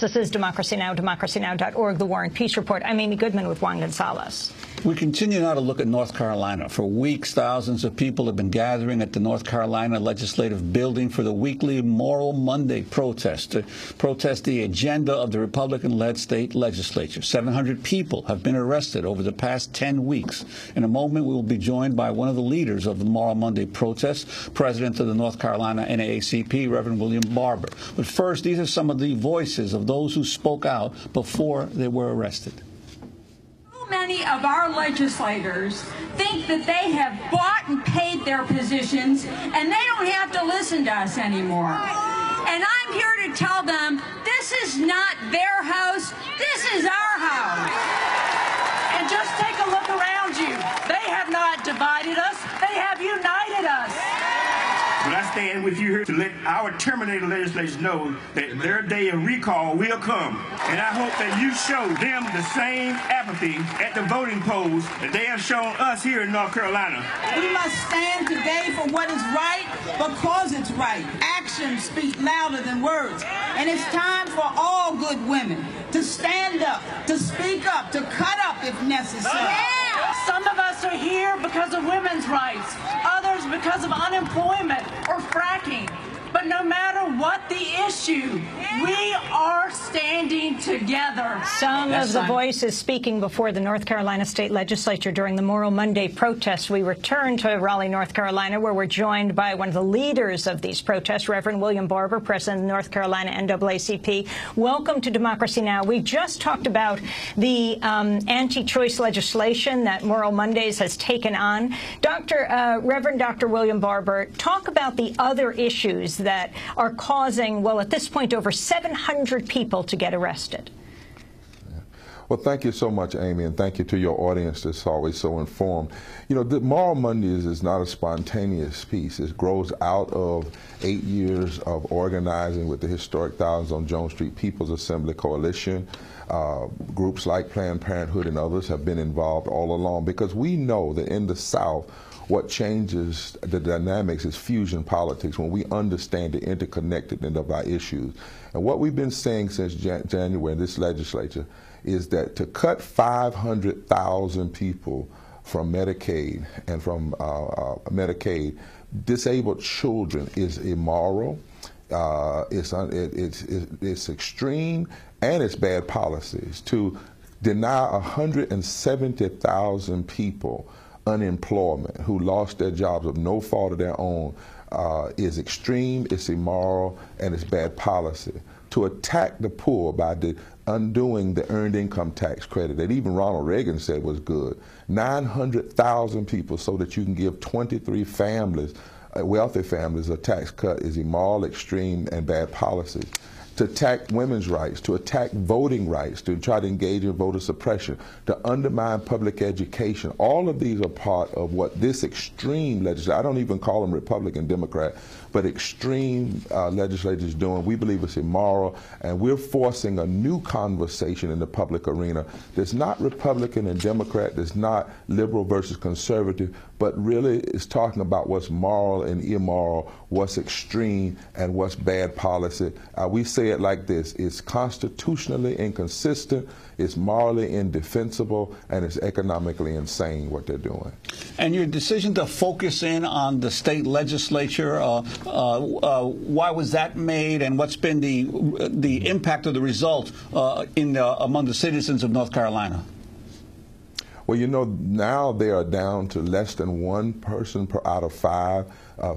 This is Democracy Now!, democracynow.org, The War and Peace Report. I'm Amy Goodman with Juan Gonzalez. We continue now to look at North Carolina. For weeks, thousands of people have been gathering at the North Carolina Legislative Building for the weekly Moral Monday protest, to protest the agenda of the Republican-led state legislature. 700 people have been arrested over the past 10 weeks. In a moment, we will be joined by one of the leaders of the Moral Monday protest, President of the North Carolina NAACP, Reverend William Barber. But first, these are some of the voices of those who spoke out before they were arrested. Many of our legislators think that they have bought and paid their positions and they don't have to listen to us anymore. And I'm here to tell them this is not their house, this is our house. And just take a look around you. They have not divided us, they have united us. But I stand with you here to let our terminated legislators know that their day of recall will come. And I hope that you show them the same apathy at the voting polls that they have shown us here in North Carolina. We must stand today for what is right because it's right. Actions speak louder than words. And it's time for all good women to stand up, to speak up, to cut up if necessary. Some of us are here because of women's rights, others because of unemployment or fracking. But no matter what the issue, we are standing together. Some of the voices speaking before the North Carolina State Legislature during the Moral Monday protests. We return to Raleigh, North Carolina, where we're joined by one of the leaders of these protests, Reverend William Barber, President of the North Carolina NAACP. Welcome to Democracy Now! We just talked about the anti-choice legislation that Moral Mondays has taken on. Reverend Dr. William Barber, talk about the other issues that are causing, well, at this point, over 700 people to get arrested. Well, thank you so much, Amy, and thank you to your audience that's always so informed. You know, the Moral Mondays is not a spontaneous piece. It grows out of 8 years of organizing with the historic Thousands on Jones Street People's Assembly Coalition. Groups like Planned Parenthood and others have been involved all along because we know that in the South, what changes the dynamics is fusion politics when we understand the interconnectedness of our issues. And what we've been saying since January in this legislature is that to cut 500,000 people from Medicaid and from Medicaid, disabled children is immoral, it's extreme, and it's bad policies. To deny 170,000 people unemployment who lost their jobs of no fault of their own is extreme, it's immoral, and it's bad policy. To attack the poor by undoing the earned income tax credit that even Ronald Reagan said was good, 900,000 people so that you can give 23 families, wealthy families, a tax cut is immoral, extreme, and bad policy. To attack women's rights, to attack voting rights, to try to engage in voter suppression, to undermine public education. All of these are part of what this extreme legislature, I don't even call them Republican, Democrat, but extreme legislators is doing. We believe it's immoral, and we're forcing a new conversation in the public arena that's not Republican and Democrat, that's not liberal versus conservative, but really is talking about what's moral and immoral, what's extreme, and what's bad policy. We say it like this: it's constitutionally inconsistent, it's morally indefensible, and it's economically insane what they're doing. And your decision to focus in on the state legislature, why was that made, and what's been the impact of the result among the citizens of North Carolina? Well, you know, now they are down to less than one person out of 5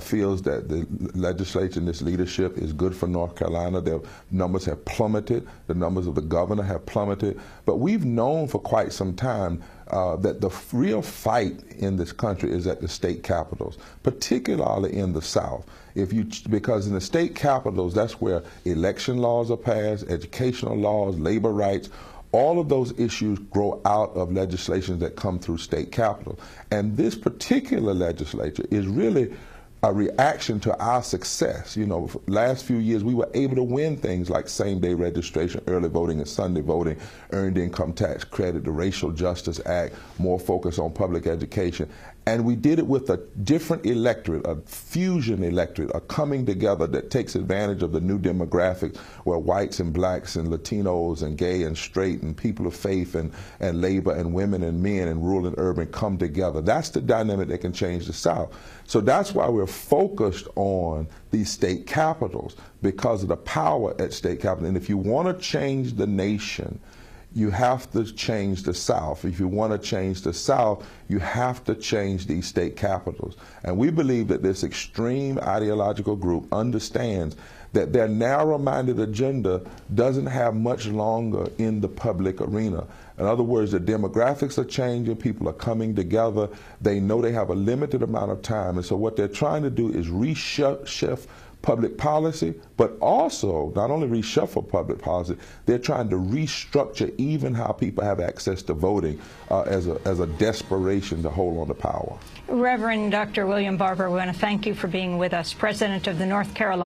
feels that the legislature and this leadership is good for North Carolina. Their numbers have plummeted. The numbers of the governor have plummeted. But we've known for quite some time that the real fight in this country is at the state capitals, particularly in the South. Because in the state capitals, that's where election laws are passed, educational laws, labor rights. All of those issues grow out of legislation that come through state capitals. And this particular legislature is really a reaction to our success. You know, last few years we were able to win things like same-day registration, early voting and Sunday voting, earned income tax credit, the Racial Justice Act, more focus on public education. And we did it with a different electorate, a fusion electorate, a coming together that takes advantage of the new demographics where whites and blacks and Latinos and gay and straight and people of faith and labor and women and men and rural and urban come together. That's the dynamic that can change the South. So that's why we're focused on these state capitals, because of the power at state capitals. And if you want to change the nation, you have to change the South. If you want to change the South, you have to change these state capitals. And we believe that this extreme ideological group understands that their narrow-minded agenda doesn't have much longer in the public arena. In other words, the demographics are changing, people are coming together, they know they have a limited amount of time, and so what they're trying to do is reshift public policy, but also not only reshuffle public policy, they're trying to restructure even how people have access to voting as a desperation to hold on to power. Reverend Dr. William Barber, we want to thank you for being with us, President of the North Carolina